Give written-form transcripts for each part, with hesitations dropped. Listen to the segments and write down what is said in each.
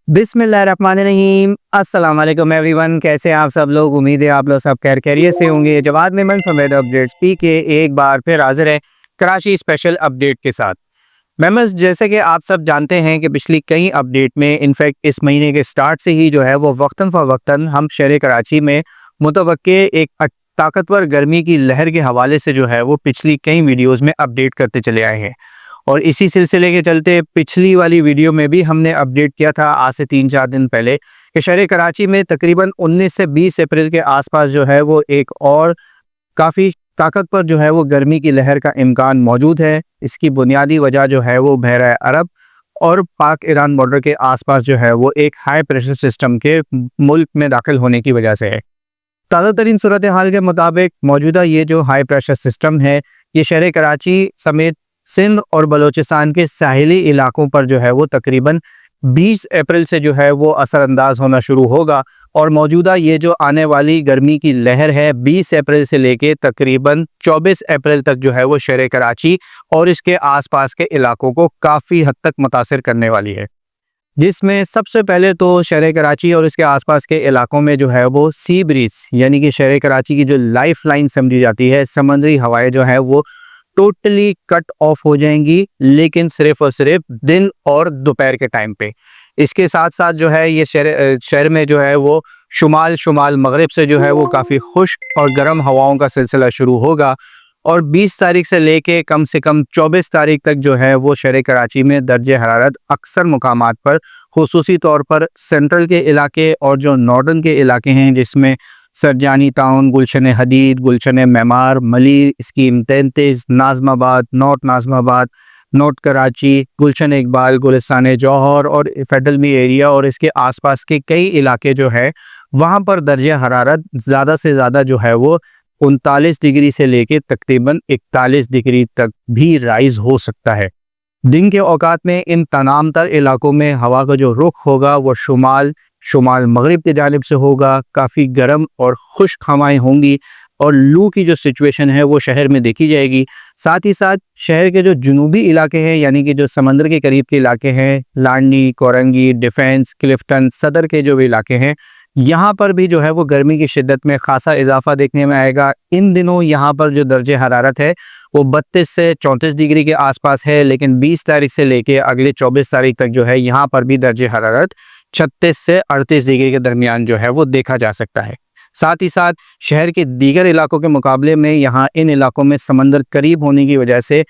बिस्मिल्लाहिर्रहमानिर्रहीम। अस्सलाम वालेकुम एवरीवन, कैसे हैं आप सब लोग। उम्मीद है आप लोग सब खैरियत से होंगे। जवाद मेमन समेत अपडेट्स पी के एक बार फिर हाजिर है कराची स्पेशल अपडेट के साथ। मेमस, जैसे कि आप सब जानते हैं कि पिछली कई अपडेट में इनफैक्ट इस महीने के स्टार्ट से ही जो है वो वक्तन फ़वक्तन हम शहर कराची में मुतवक्के एक ताकतवर गर्मी की लहर के हवाले से जो है वो पिछली कई वीडियोज़ में अपडेट करते चले आए हैं। और इसी सिलसिले के चलते पिछली वाली वीडियो में भी हमने अपडेट किया था आज से 3-4 दिन पहले कि शहर कराची में तकरीबन 19 से 20 अप्रैल के आसपास जो है वो एक और काफ़ी ताकत पर जो है वो गर्मी की लहर का इम्कान मौजूद है। इसकी बुनियादी वजह जो है वो बहरा अरब और पाक ईरान बॉर्डर के आसपास जो है वो एक हाई प्रेशर सिस्टम के मुल्क में दाखिल होने की वजह से है। ताज़ा तरीन सूरत हाल के मुताबिक मौजूदा ये जो हाई प्रेशर सिस्टम है ये शहर कराची समेत सिंध और बलूचिस्तान के साहिली इलाकों पर जो है वो तकरीबन 20 अप्रैल से जो है वो असरअंदाज होना शुरू होगा। और मौजूदा ये जो आने वाली गर्मी की लहर है 20 अप्रैल से लेके तकरीबन 24 अप्रैल तक जो है वो शहर कराची और इसके आसपास के इलाकों को काफ़ी हद तक मुतासिर करने वाली है। जिसमें सबसे पहले तो शहर कराची और इसके आसपास के इलाकों में जो है वो सी ब्रीज यानी कि शहर कराची की जो लाइफ लाइन समझी जाती है, समुद्री हवाएं जो है वो टोटली कट ऑफ हो जाएंगी, लेकिन सिर्फ और सिर्फ दिन और दोपहर के टाइम पे। इसके साथ साथ जो है ये शहर में जो है वो शुमाल मगरिब से जो है वो काफ़ी खुश्क और गर्म हवाओं का सिलसिला शुरू होगा। और 20 तारीख से लेके कम से कम 24 तारीख तक जो है वो शहर कराची में दर्जे हरारत अक्सर मुकामात पर, खुसूसी तौर पर सेंट्रल के इलाके और जो नॉर्दर्न के इलाके हैं जिसमें सरजानी टाउन, गुलशन हदीद, गुलशन मेमार, मली, scheme 33, Nazimabad, North Nazimabad, North Karachi, Gulshan Iqbal, Gulistan Jauhar और फेडरल एरिया और इसके आसपास के कई इलाके जो है वहाँ पर दर्जे हरारत ज़्यादा से ज़्यादा जो है वो 39 डिग्री से लेके तकरीबन 41 डिग्री तक भी राइज हो सकता है। दिन के औकात में इन तमाम तर इलाकों में हवा का जो रुख होगा वो शुमाल मगरिब की जानिब से होगा। काफ़ी गर्म और खुश्क हवाएं होंगी और लू की जो सिचुएशन है वो शहर में देखी जाएगी। साथ ही साथ शहर के जो जुनूबी इलाके हैं यानी कि जो समंदर के करीब के इलाके हैं, लांडी, कोरंगी, डिफेंस, क्लिफ्टन, सदर के जो भी इलाके हैं, यहाँ पर भी जो है वो गर्मी की शिद्दत में खासा इजाफा देखने में आएगा। इन दिनों यहाँ पर जो दर्जे हरारत है वो 32 से 34 डिग्री के आसपास है, लेकिन 20 तारीख से लेके अगले 24 तारीख तक जो है यहाँ पर भी दर्जे हरारत 36 से 38 डिग्री के दरमियान जो है वो देखा जा सकता है। साथ ही साथ शहर के दीगर इलाकों के मुकाबले में यहाँ इन इलाकों में समंदर करीब होने की वजह से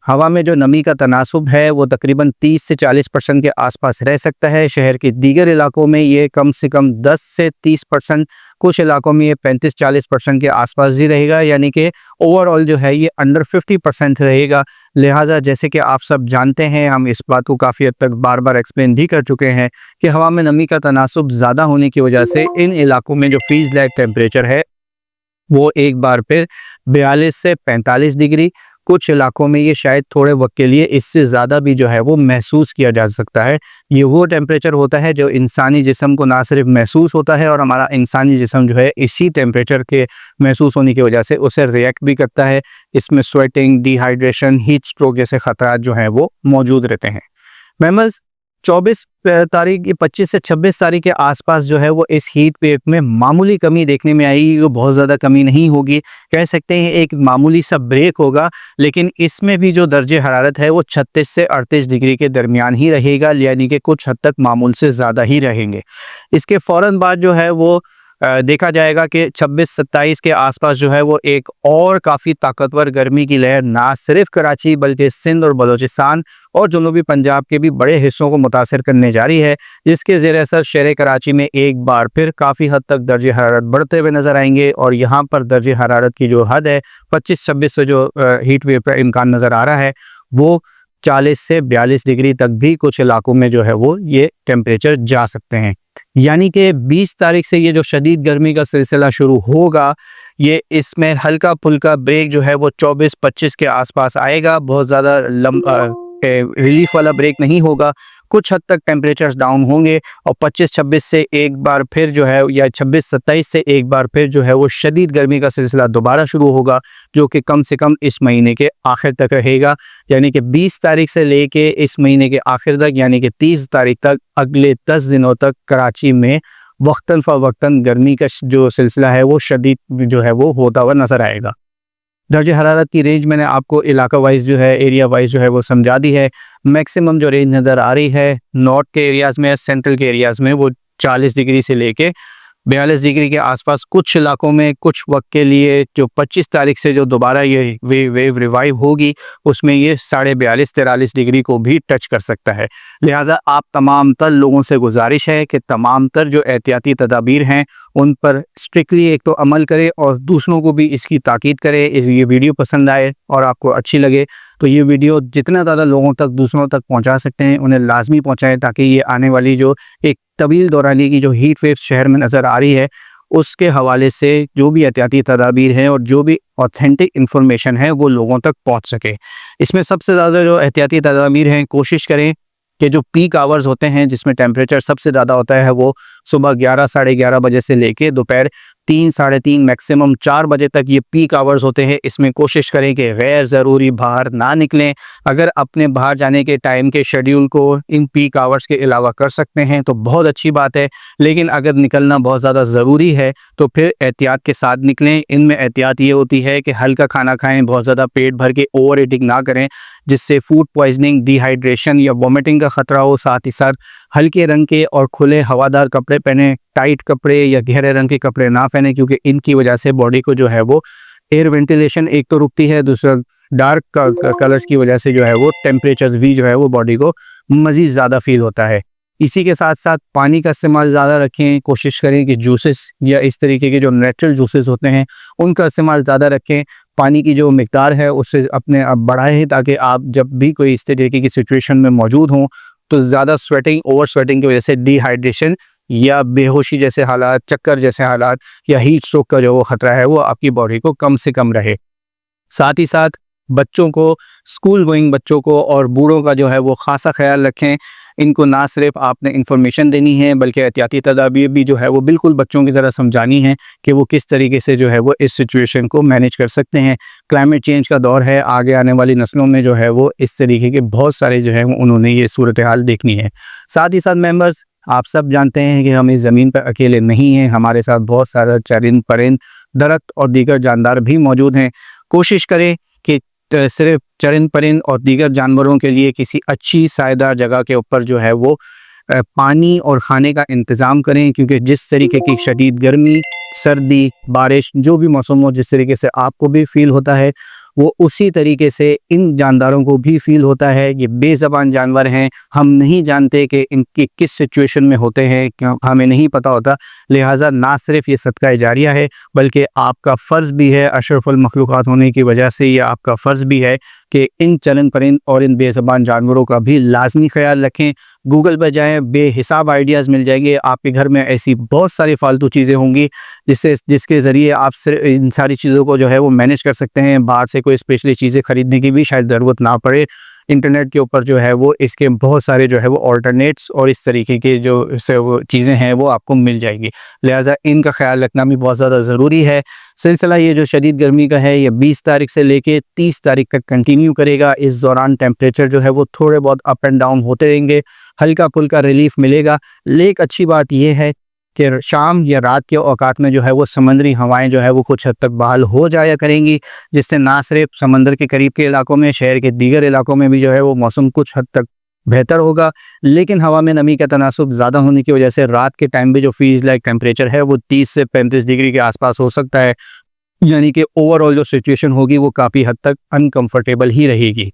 हवा में जो नमी का तनासुब है वो तकरीबन 30 से 40% के आसपास रह सकता है। शहर के दीगर इलाकों में ये कम से कम 10 से 30%, कुछ इलाकों में ये 35-40% के आसपास ही रहेगा, यानी कि ओवरऑल जो है ये अंडर 50% रहेगा। लिहाजा जैसे कि आप सब जानते हैं, हम इस बात को काफ़ी हद तक बार बार एक्सप्लेन भी कर चुके हैं कि हवा में नमी का तनासुब ज़्यादा होने की वजह से इन इलाकों में जो फीज लैग टेम्परेचर है वो एक बार फिर 42 से 45 डिग्री, कुछ इलाकों में ये शायद थोड़े वक्त के लिए इससे ज़्यादा भी जो है वो महसूस किया जा सकता है। ये वो टेम्परेचर होता है जो इंसानी जिस्म को ना सिर्फ महसूस होता है और हमारा इंसानी जिस्म जो है इसी टेम्परेचर के महसूस होने की वजह से उसे रिएक्ट भी करता है। इसमें स्वेटिंग, डिहाइड्रेशन, हीट स्ट्रोक जैसे ख़तरात जो हैं वो मौजूद रहते हैं। मेंबर्स, 24 तारीख, 25 से 26 तारीख के आसपास जो है वो इस हीट वेव में मामूली कमी देखने में आएगी। वो बहुत ज़्यादा कमी नहीं होगी, कह सकते हैं एक मामूली सा ब्रेक होगा, लेकिन इसमें भी जो दर्जे हरारत है वो 36 से 38 डिग्री के दरमियान ही रहेगा, यानी कि कुछ हद तक मामूल से ज़्यादा ही रहेंगे। इसके फ़ौरन बाद जो है वो देखा जाएगा कि 26-27 के आसपास जो है वो एक और काफ़ी ताकतवर गर्मी की लहर ना सिर्फ कराची बल्कि सिंध और बलूचिस्तान और जनूबी पंजाब के भी बड़े हिस्सों को मुतासर करने जा रही है, जिसके ज़ेर असर शहर कराची में एक बार फिर काफ़ी हद तक दर्जे हरारत बढ़ते हुए नज़र आएंगे। और यहाँ पर दर्जे हरारत की जो हद है 25-26 से जो हीट वेव का इम्कान नज़र आ रहा है वो 40 से 42 डिग्री तक भी कुछ इलाकों में जो है वो ये टेम्परेचर जा सकते हैं। यानी कि 20 तारीख से ये जो शदीद गर्मी का सिलसिला शुरू होगा, ये इसमें हल्का फुल्का ब्रेक जो है वो 24-25 के आसपास आएगा। बहुत ज़्यादा रिलीफ वाला ब्रेक नहीं होगा, कुछ हद तक टेम्परेचर्स डाउन होंगे और 25-26 से एक बार फिर जो है, या 26-27 से एक बार फिर जो है वो शदीद गर्मी का सिलसिला दोबारा शुरू होगा, जो कि कम से कम इस महीने के आखिर तक रहेगा। यानी कि 20 तारीख से लेके इस महीने के आखिर तक, यानी कि 30 तारीख तक, अगले 10 दिनों तक कराची में वक्तन फ़वक्तन गर्मी का जो सिलसिला है वो शदीद जो है वो होता हुआ नज़र आएगा। दर्जे हरारत की रेंज मैंने आपको इलाका वाइज जो है, एरिया वाइज जो है वो समझा दी है। मैक्सिमम जो रेंज नज़र आ रही है नॉर्थ के एरियाज़ में, सेंट्रल के एरियाज़ में, वो 40 डिग्री से लेके 42 डिग्री के आसपास, कुछ इलाकों में कुछ वक्त के लिए, जो 25 तारीख से जो दोबारा ये वेव रिवाइव होगी, उसमें ये 42.5-43 डिग्री को भी टच कर सकता है। लिहाजा आप तमाम तर लोगों से गुजारिश है कि तमाम तर जो एहतियाती तदाबीर हैं उन पर स्ट्रिक्टली एक तो अमल करें और दूसरों को भी इसकी ताकीद करें। ये वीडियो पसंद आए और आपको अच्छी लगे तो ये वीडियो जितना ज़्यादा लोगों तक, दूसरों तक पहुंचा सकते हैं उन्हें लाजमी पहुंचाएं, ताकि ये आने वाली जो एक तवील दौरानी की जो हीट वेव शहर में नज़र आ रही है उसके हवाले से जो भी एहतियाती तदाबीर हैं और जो भी ऑथेंटिक इन्फॉर्मेशन है वो लोगों तक पहुंच सके। इसमें सबसे ज़्यादा जो एहतियाती तदाबीर हैं, कोशिश करें कि जो पीक आवर्स होते हैं जिसमें टेम्परेचर सबसे ज़्यादा होता है वो सुबह 11 साढ़े 11 बजे से लेके दोपहर 3 साढ़े 3 मैक्सिमम 4 बजे तक ये पीक आवर्स होते हैं। इसमें कोशिश करें कि गैर ज़रूरी बाहर ना निकलें। अगर अपने बाहर जाने के टाइम के शेड्यूल को इन पीक आवर्स के अलावा कर सकते हैं तो बहुत अच्छी बात है, लेकिन अगर निकलना बहुत ज़्यादा ज़रूरी है तो फिर एहतियात के साथ निकलें। इनमें एहतियात ये होती है कि हल्का खाना खाएँ, बहुत ज़्यादा पेट भर के ओवर ईटिंग ना करें जिससे फूड पॉइजनिंग, डिहाइड्रेशन या वॉमिटिंग का ख़तरा हो। साथ ही साथ हल्के रंग के और खुले हवादार कपड़े पहने, टाइट कपड़े या गहरे रंग के कपड़े ना पहने, क्योंकि इनकी वजह से बॉडी को जो है वो एयर वेंटिलेशन एक तो रुकती है, दूसरा डार्क कलर्स की वजह से जो है वो टेम्परेचर भी जो है वो बॉडी को मज़ीद ज़्यादा फील होता है। इसी के साथ साथ पानी का इस्तेमाल ज़्यादा रखें। कोशिश करें कि जूसेस या इस तरीके के जो नेचुरल जूसेस होते हैं उनका इस्तेमाल ज़्यादा रखें। पानी की जो मिकदार है उससे अपने आप बढ़ाएं, ताकि आप जब भी कोई इस तरीके की सिचुएशन में मौजूद हों तो ज़्यादा स्वेटिंग, ओवर स्वेटिंग की वजह से डिहाइड्रेशन या बेहोशी जैसे हालात, चक्कर जैसे हालात या हीट स्ट्रोक का जो वो ख़तरा है वो आपकी बॉडी को कम से कम रहे। साथ ही साथ बच्चों को, स्कूल गोइंग बच्चों को और बूढ़ों का जो है वो ख़ासा ख्याल रखें। इनको ना सिर्फ आपने इन्फॉर्मेशन देनी है बल्कि एहतियाती तदाबीर भी जो है वो बिल्कुल बच्चों की तरह समझानी है कि वो किस तरीके से जो है वो इस सिचुएशन को मैनेज कर सकते हैं। क्लाइमेट चेंज का दौर है, आगे आने वाली नस्लों में जो है वो इस तरीके के बहुत सारे जो है उन्होंने ये सूरत हाल देखनी है। साथ ही साथ मेंबर्स, आप सब जानते हैं कि हम इस ज़मीन पर अकेले नहीं हैं, हमारे साथ बहुत सारा चरिंद परिंद, दरख्त और दीगर जानदार भी मौजूद हैं। कोशिश करें कि सिर्फ चरिंद परिंद और दीगर जानवरों के लिए किसी अच्छी सायेदार जगह के ऊपर जो है वो पानी और खाने का इंतज़ाम करें, क्योंकि जिस तरीके की शदीद गर्मी, सर्दी, बारिश, जो भी मौसम हो, जिस तरीके से आपको भी फील होता है वो उसी तरीके से इन जानदारों को भी फील होता है। ये बेज़बान जानवर हैं, हम नहीं जानते कि इनकी किस सिचुएशन में होते हैं, क्यों हमें नहीं पता होता। लिहाजा ना सिर्फ ये सदका जारिया है बल्कि आपका फ़र्ज़ भी है, अशरफुल मखलूक़ात होने की वजह से ये आपका फ़र्ज़ भी है कि इन चरिंद परिंद और इन बेज़बान जानवरों का भी लाजमी ख्याल रखें। गूगल पर जाएँ, बेहिसाब आइडियाज़ मिल जाएंगे। आपके घर में ऐसी बहुत सारी फालतू चीज़ें होंगी जिसके ज़रिए आप सिर्फ इन सारी चीज़ों को जो है वो मैनेज कर सकते हैं। बाहर से कोई स्पेशली चीज़ें ख़रीदने की भी शायद ज़रूरत ना पड़े। इंटरनेट के ऊपर जो है वो इसके बहुत सारे जो है वो ऑल्टरनेट्स और इस तरीके के जो से वो चीज़ें हैं वो आपको मिल जाएगी। लिहाजा इनका ख्याल रखना भी बहुत ज़्यादा ज़रूरी है। सिलसिला ये जो शदीद गर्मी का है ये 20 तारीख से लेके 30 तारीख तक कंटिन्यू करेगा। इस दौरान टेम्परेचर जो है वो थोड़े बहुत अप एंड डाउन होते रहेंगे, हल्का फुल्का रिलीफ मिलेगा। लेकिन अच्छी बात यह है कि शाम या रात के औकात में जो है वो समंदरी हवाएं जो है वो कुछ हद तक बहाल हो जाया करेंगी, जिससे ना सिर्फ समंदर के करीब के इलाकों में, शहर के दीगर इलाकों में भी जो है वो मौसम कुछ हद तक बेहतर होगा। लेकिन हवा में नमी का तनासुब ज़्यादा होने की वजह से रात के टाइम भी जो फीज लाइक टेम्परेचर है वो 30 से 35 डिग्री के आसपास हो सकता है। यानी कि ओवरऑल जो सिचुएशन होगी वो काफ़ी हद तक अनकम्फर्टेबल ही रहेगी।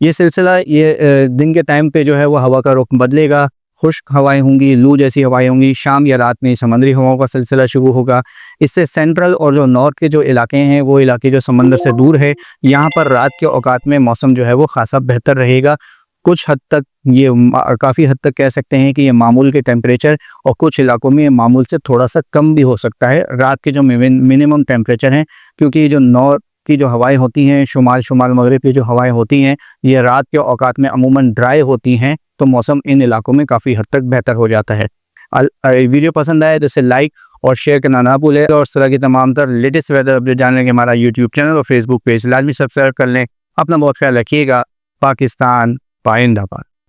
ये सिलसिला ये दिन के टाइम पे जो है वो हवा का रुख बदलेगा, खुश्क हवाएं होंगी, लू जैसी हवाएं होंगी। शाम या रात में समुद्री हवाओं का सिलसिला शुरू होगा। इससे सेंट्रल और जो नॉर्थ के जो इलाके हैं वो इलाके जो समंदर से दूर है, यहाँ पर रात के औकात में मौसम जो है वो खासा बेहतर रहेगा। कुछ हद तक ये काफ़ी हद तक कह सकते हैं कि ये मामूल के टेम्परेचर और कुछ इलाकों में मामूल से थोड़ा सा कम भी हो सकता है रात के जो मिनिमम टेम्परेचर हैं, क्योंकि जो नॉर्थ की जो हवाएं होती हैं, शुमाल मगरिब की जो हवाएं होती हैं, ये रात के औकात में अमूमन ड्राई होती हैं, तो मौसम इन इलाकों में काफ़ी हद तक बेहतर हो जाता है। वीडियो पसंद आए तो इसे लाइक और शेयर करना ना भूलें और इस तरह की तमाम तर लेटेस्ट वेदर अपडेट जानने के हमारा यूट्यूब चैनल और फेसबुक पेज लाजमी सब्सक्राइब कर लें। अपना बहुत ख्याल रखिएगा। पाकिस्तान पाइंदाबाद।